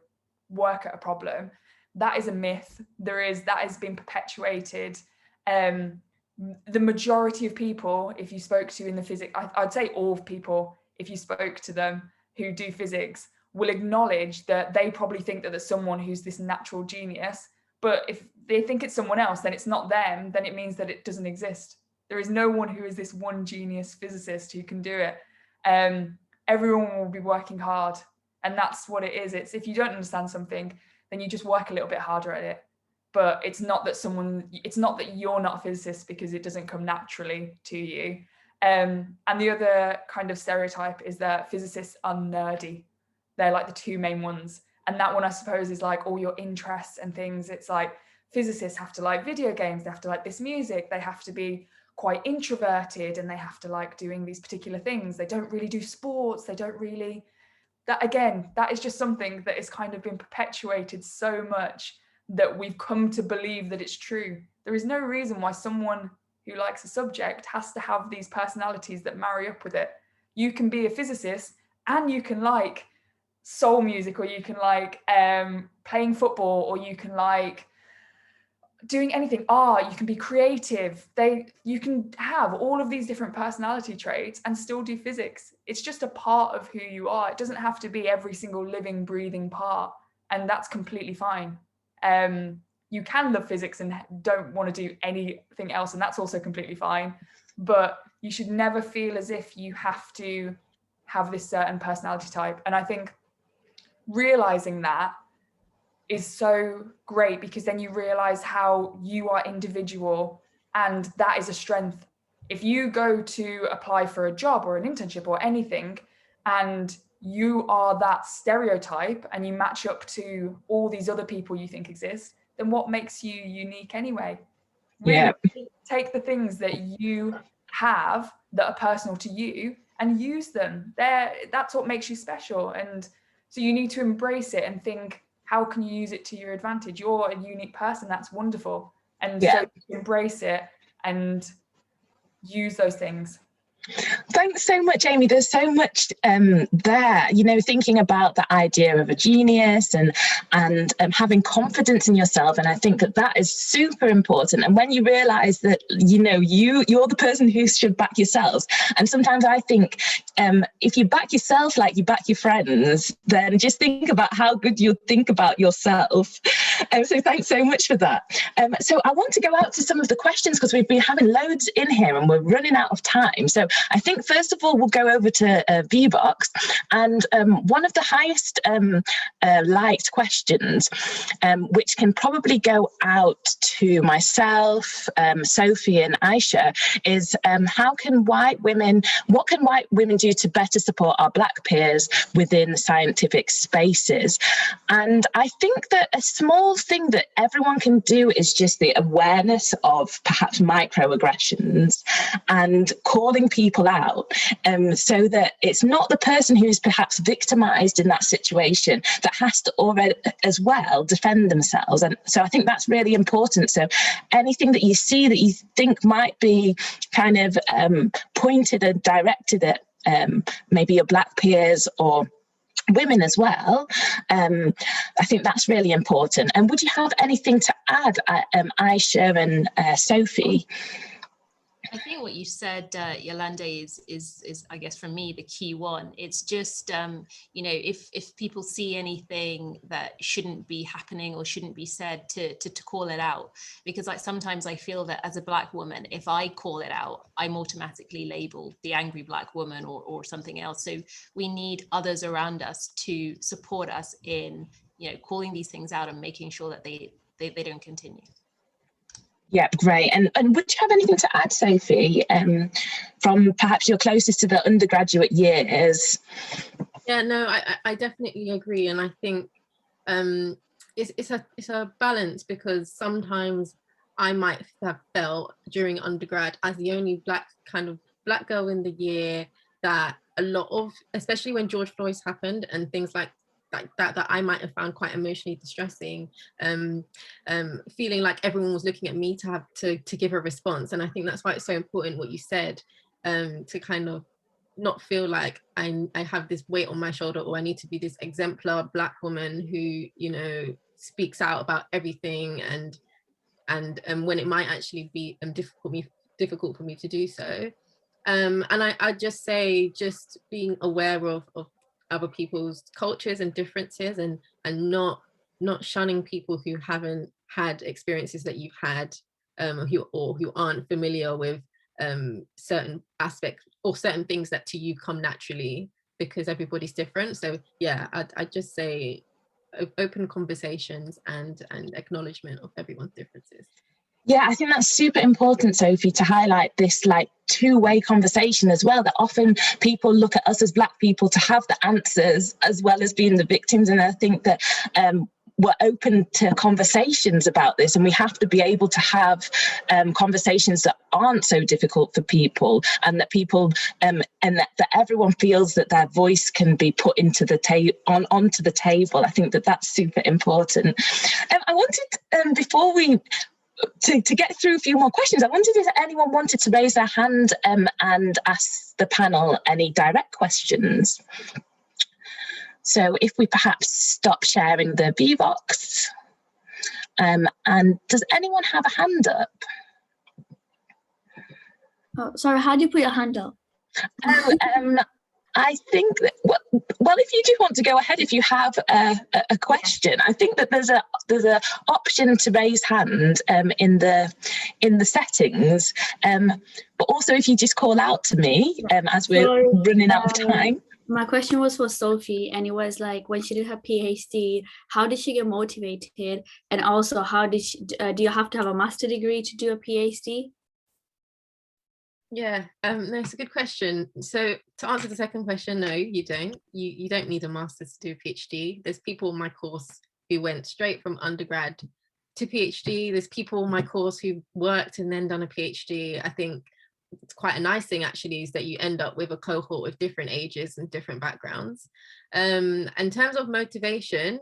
work at a problem. That is a myth. That has been perpetuated. The majority of people, if you spoke to in the physics, I'd say all people, if you spoke to them who do physics, will acknowledge that they probably think that there's someone who's this natural genius, but if they think it's someone else, then it's not them, then it means that it doesn't exist. There is no one who is this one genius physicist who can do it. Everyone will be working hard, and that's what it is. It's if you don't understand something, then you just work a little bit harder at it. But it's not that you're not a physicist because it doesn't come naturally to you. And the other kind of stereotype is that physicists are nerdy. They're like the two main ones. And that one, I suppose, is like all your interests and things. It's like physicists have to like video games, they have to like this music, they have to be quite introverted, and they have to like doing these particular things. They don't really do sports. They don't really, that is just something that has kind of been perpetuated so much that we've come to believe that it's true. There is no reason why someone who likes a subject has to have these personalities that marry up with it. You can be a physicist and you can like soul music, or you can like playing football, or you can like doing anything, art, you can be creative. You can have all of these different personality traits and still do physics. It's just a part of who you are. It doesn't have to be every single living, breathing part, and that's completely fine. You can love physics and don't want to do anything else, and that's also completely fine. But you should never feel as if you have to have this certain personality type. And I think realizing that is so great, because then you realize how you are individual, and that is a strength. If you go to apply for a job or an internship or anything, and you are that stereotype and you match up to all these other people you think exist, then what makes you unique anyway? Really, take the things that you have that are personal to you and use them. That's what makes you special. And so you need to embrace it and think, how can you use it to your advantage? You're a unique person. That's wonderful. And so embrace it and use those things. Thanks so much, Amy. There's so much there, thinking about the idea of a genius and having confidence in yourself. And I think that is super important. And when you realize that, you're the person who should back yourselves. And sometimes I think if you back yourself like you back your friends, then just think about how good you'll think about yourself. So thanks so much for that. So I want to go out to some of the questions, because we've been having loads in here and we're running out of time. So I think first of all, we'll go over to VBox, and one of the highest liked questions, which can probably go out to myself, Sophie and Ayesha, is what can white women do to better support our Black peers within scientific spaces? And I think that a small thing that everyone can do is just the awareness of perhaps microaggressions and calling people out, so that it's not the person who's perhaps victimized in that situation that has to already as well defend themselves. And so I think that's really important. So anything that you see that you think might be kind of pointed and directed at maybe your Black peers or women as well. I think that's really important. And would you have anything to add, Ayesha and Sophie? I think what you said, Yolanda, is I guess for me the key one. It's just you know, if people see anything that shouldn't be happening or shouldn't be said, to call it out, because like sometimes I feel that as a Black woman, if I call it out, I'm automatically labeled the angry Black woman or something else. So we need others around us to support us in, you know, calling these things out and making sure that they don't continue. Yeah, great. And would you have anything to add, Sophie, from perhaps you're closest to the undergraduate years? Yeah, no, I definitely agree. And I think it's a balance, because sometimes I might have felt during undergrad as the only Black girl in the year that a lot of, especially when George Floyd happened and things like that I might have found quite emotionally distressing, feeling like everyone was looking at me to have to give a response. And I think that's why it's so important what you said, to kind of not feel like I have this weight on my shoulder, or I need to be this exemplar Black woman who, you know, speaks out about everything, and when it might actually be difficult for me to do so. And I just say, just being aware of other people's cultures and differences, and not shunning people who haven't had experiences that you've had, who aren't familiar with certain aspects or certain things that to you come naturally, because everybody's different. So yeah, I'd just say open conversations and acknowledgement of everyone's differences. Yeah, I think that's super important, Sophie, to highlight this like two-way conversation as well, that often people look at us as Black people to have the answers as well as being the victims. And I think that we're open to conversations about this, and we have to be able to have conversations that aren't so difficult for people, and that people and that everyone feels that their voice can be put into the onto the table. I think that that's super important. I wanted, before we to get through a few more questions, I wondered if anyone wanted to raise their hand and ask the panel any direct questions. So if we perhaps stop sharing the VBox, and does anyone have a hand up? Oh, sorry, how do you put your hand up? I think that, well, if you do want to go ahead, if you have a question, I think that there's a option to raise hand in the settings, but also if you just call out to me as we're running out of time. My question was for Sophie, and it was like, when she did her PhD, how did she get motivated, and also how did she, do you have to have a master's degree to do a PhD? Yeah, no, it's a good question. So to answer the second question, no, you don't. You don't need a master's to do a PhD. There's people in my course who went straight from undergrad to PhD. There's people in my course who worked and then done a PhD. I think it's quite a nice thing actually, is that you end up with a cohort with different ages and different backgrounds. In terms of motivation,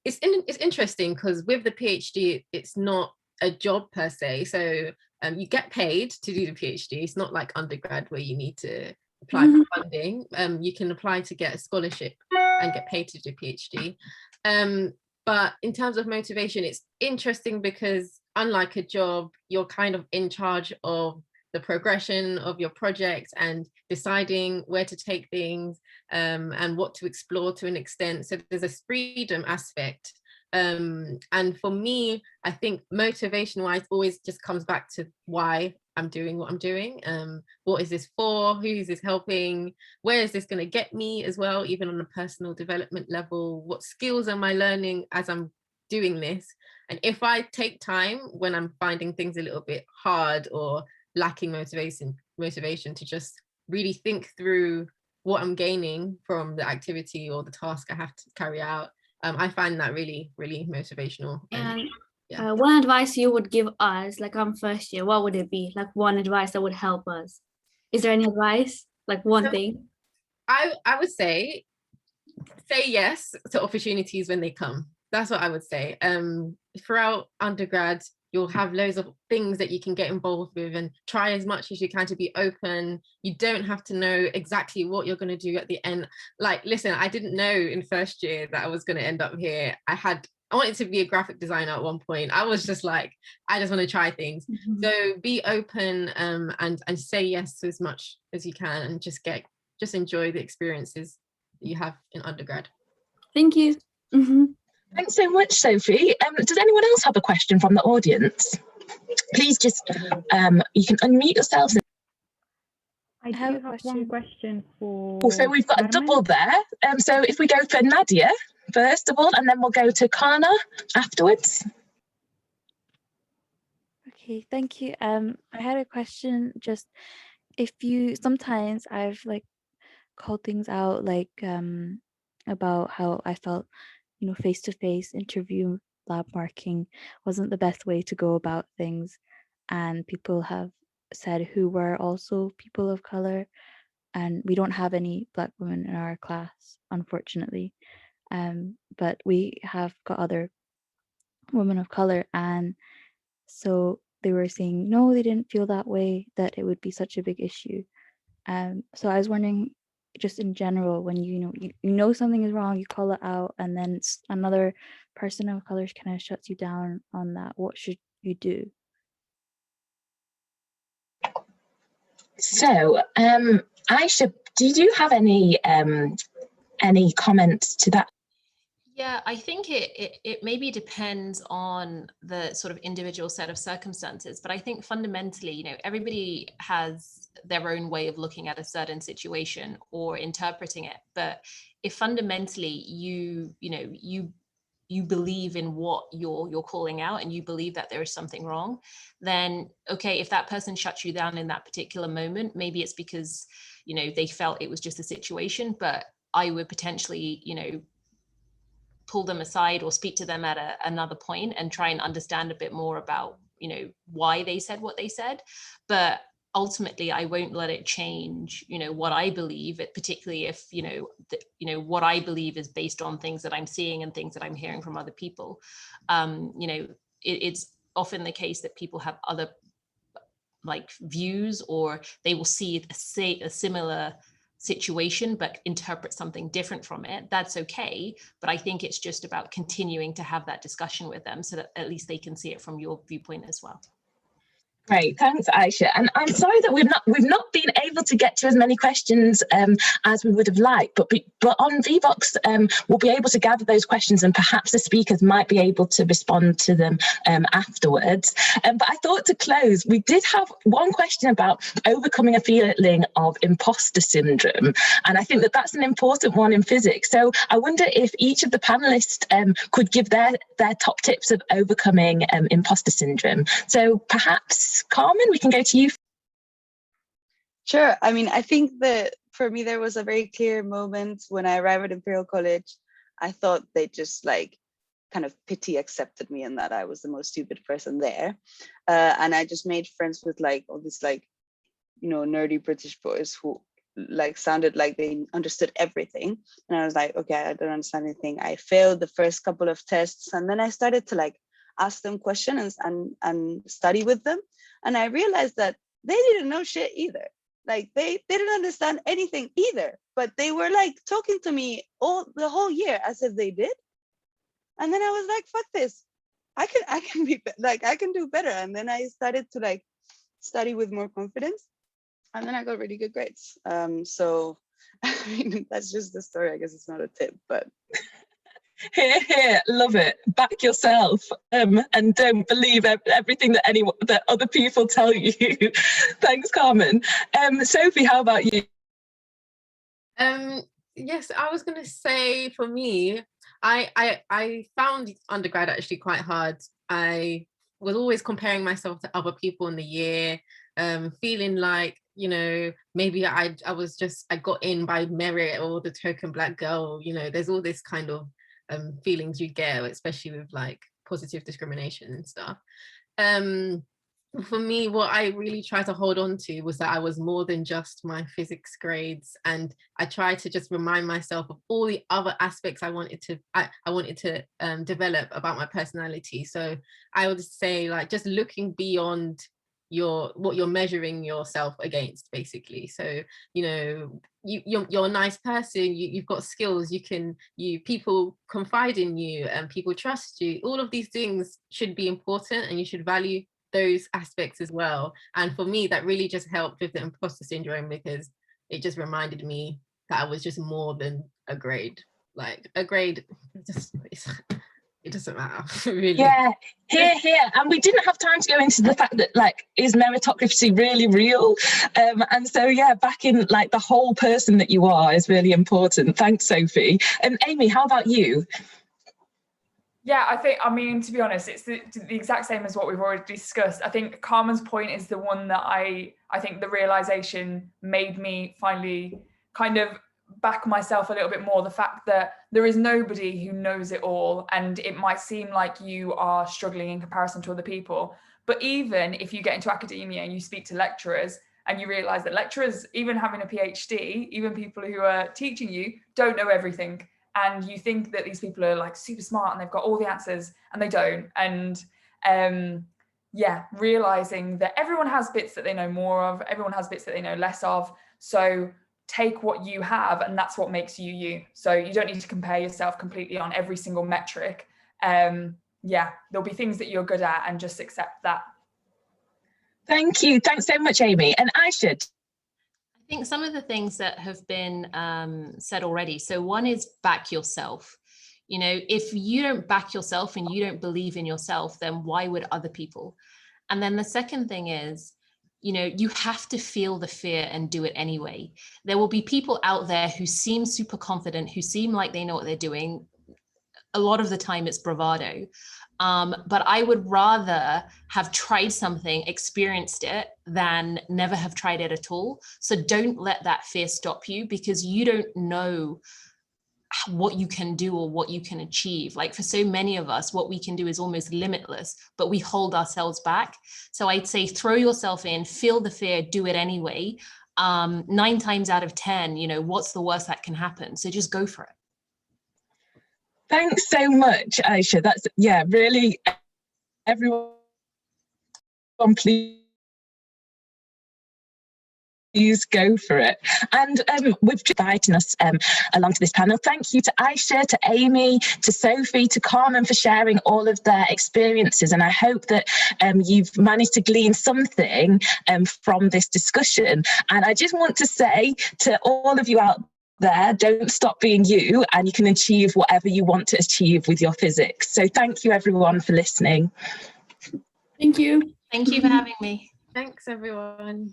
it's interesting, because with the PhD, it's not a job per se. So you get paid to do the PhD. It's not like undergrad where you need to apply for funding. You can apply to get a scholarship and get paid to do a PhD. But in terms of motivation, it's interesting because unlike a job, you're kind of in charge of the progression of your project and deciding where to take things and what to explore to an extent. So there's a freedom aspect. And for me, I think motivation wise always just comes back to why I'm doing what I'm doing. What is this for? Who is this helping? Where is this going to get me as well, even on a personal development level? What skills am I learning as I'm doing this? And if I take time when I'm finding things a little bit hard or lacking motivation to just really think through what I'm gaining from the activity or the task I have to carry out, I find that really, really motivational. And one advice you would give us, like on first year, what would it be? Like one advice that would help us. Is there any advice? Like one thing? I would say yes to opportunities when they come. That's what I would say. Throughout undergrad, you'll have loads of things that you can get involved with, and try as much as you can to be open. You don't have to know exactly what you're going to do at the end. Like, listen, I didn't know in first year that I was going to end up here. I wanted to be a graphic designer at one point. I was just like, I just want to try things. Mhm. So be open, and say yes to as much as you can, and just enjoy the experiences that you have in undergrad. Thank you. Mhm. Thanks so much, Sophie. Does anyone else have a question from the audience? Please just, you can unmute yourselves. I have one question for. Also, we've got a double there. So if we go for Nadia first of all, and then we'll go to Kana afterwards. Okay, thank you. I had a question. Just if you sometimes I've like called things out, like about how I felt, face-to-face interview lab marking wasn't the best way to go about things, and people have said who were also people of color, and we don't have any Black women in our class, unfortunately. But we have got other women of color, and so they were saying no, they didn't feel that way, that it would be such a big issue. So I was wondering, just in general, when you know something is wrong, you call it out, and then another person of color kind of shuts you down on that. What should you do? So, Ayesha, did you have any comments to that? Yeah, I think it maybe depends on the sort of individual set of circumstances, but I think fundamentally, everybody has their own way of looking at a certain situation or interpreting it. But if fundamentally you believe in what you're calling out, and you believe that there is something wrong, then okay, if that person shuts you down in that particular moment, maybe it's because they felt it was just a situation. But I would potentially pull them aside or speak to them at another point and try and understand a bit more about why they said what they said. But ultimately I won't let it change what I believe, particularly if what I believe is based on things that I'm seeing and things that I'm hearing from other people. It's often the case that people have other views, or they will see a similar situation but interpret something different from it. That's okay, but I think it's just about continuing to have that discussion with them so that at least they can see it from your viewpoint as well. Great, thanks, Ayesha. And I'm sorry that we've not been able to get to as many questions as we would have liked, but on VBox we'll be able to gather those questions, and perhaps the speakers might be able to respond to them afterwards. But I thought to close, we did have one question about overcoming a feeling of imposter syndrome, and I think that that's an important one in physics. So I wonder if each of the panelists could give their top tips of overcoming imposter syndrome. So perhaps Carmen, we can go to you. Sure. I mean, I think that for me, there was a very clear moment when I arrived at Imperial College. I thought they just kind of pity accepted me and that I was the most stupid person there. And I just made friends with all these nerdy British boys who sounded like they understood everything. And I was like, okay, I don't understand anything. I failed the first couple of tests. And then I started to ask them questions and study with them. And I realized that they didn't know shit either. They didn't understand anything either, but they were talking to me the whole year as if they did. And then I was like, fuck this. I can be I can do better. And then I started to study with more confidence. And then I got really good grades. So I mean, that's just the story. I guess it's not a tip, but Here, love it. Back yourself, and don't believe everything that other people tell you. Thanks, Carmen. Sophie, how about you? Yes, I was going to say, for me, I found undergrad actually quite hard. I was always comparing myself to other people in the year, feeling like maybe I got in by merit, or the token Black girl. There's all this kind of feelings you get, especially with positive discrimination and stuff. For me, what I really tried to hold on to was that I was more than just my physics grades, and I tried to just remind myself of all the other aspects I wanted to develop about my personality. So I would say, like, just looking beyond what you're measuring yourself against, basically. So, you know, you're a nice person, you've got skills, people confide in you and people trust you. All of these things should be important, and you should value those aspects as well. And for me, that really just helped with the imposter syndrome, because it just reminded me that I was just more than a grade. Like, a grade, it doesn't matter, really. Yeah, here. And we didn't have time to go into the fact that, like, is meritocracy really real? And so, yeah, back in, like, the whole person that you are is really important. Thanks, Sophie. And Amy, how about you? Yeah, I mean, to be honest, it's the exact same as what we've already discussed. I think Carmen's point is the one that I think the realization made me finally kind of back myself a little bit more. The fact that there is nobody who knows it all, and it might seem like you are struggling in comparison to other people. But even if you get into academia and you speak to lecturers and you realize that lecturers, even having a PhD, even people who are teaching you, don't know everything. And you think that these people are, like, super smart and they've got all the answers, and they don't. And yeah, realizing that everyone has bits that they know more of, everyone has bits that they know less of. So take what you have, and that's what makes you you. So you don't need to compare yourself completely on every single metric. Yeah, there'll be things that you're good at, and just accept that. Thank you. Thanks so much, Amy. And Ayesha. I think some of the things that have been said already. So one is back yourself. You know, if you don't back yourself and you don't believe in yourself, then why would other people? And then the second thing is, you know, you have to feel the fear and do it anyway. There will be people out there who seem super confident, who seem like they know what they're doing. A lot of the time it's bravado. But I would rather have tried something, experienced it, than never have tried it at all. So don't let that fear stop you, because you don't know what you can do or what you can achieve. Like, for so many of us, what we can do is almost limitless, but we hold ourselves back. So I'd say throw yourself in, feel the fear, do it anyway. 9 times out of 10, you know, what's the worst that can happen? So just go for it. Thanks so much, Ayesha. That's, yeah, really, everyone, please go for it. And with inviting us along to this panel, thank you to Ayesha, to Amy, to Sophie, to Carmen for sharing all of their experiences. And I hope that you've managed to glean something from this discussion. And I just want to say to all of you out there, don't stop being you, and you can achieve whatever you want to achieve with your physics. So thank you everyone for listening. Thank you. Thank you for having me. Thanks, everyone.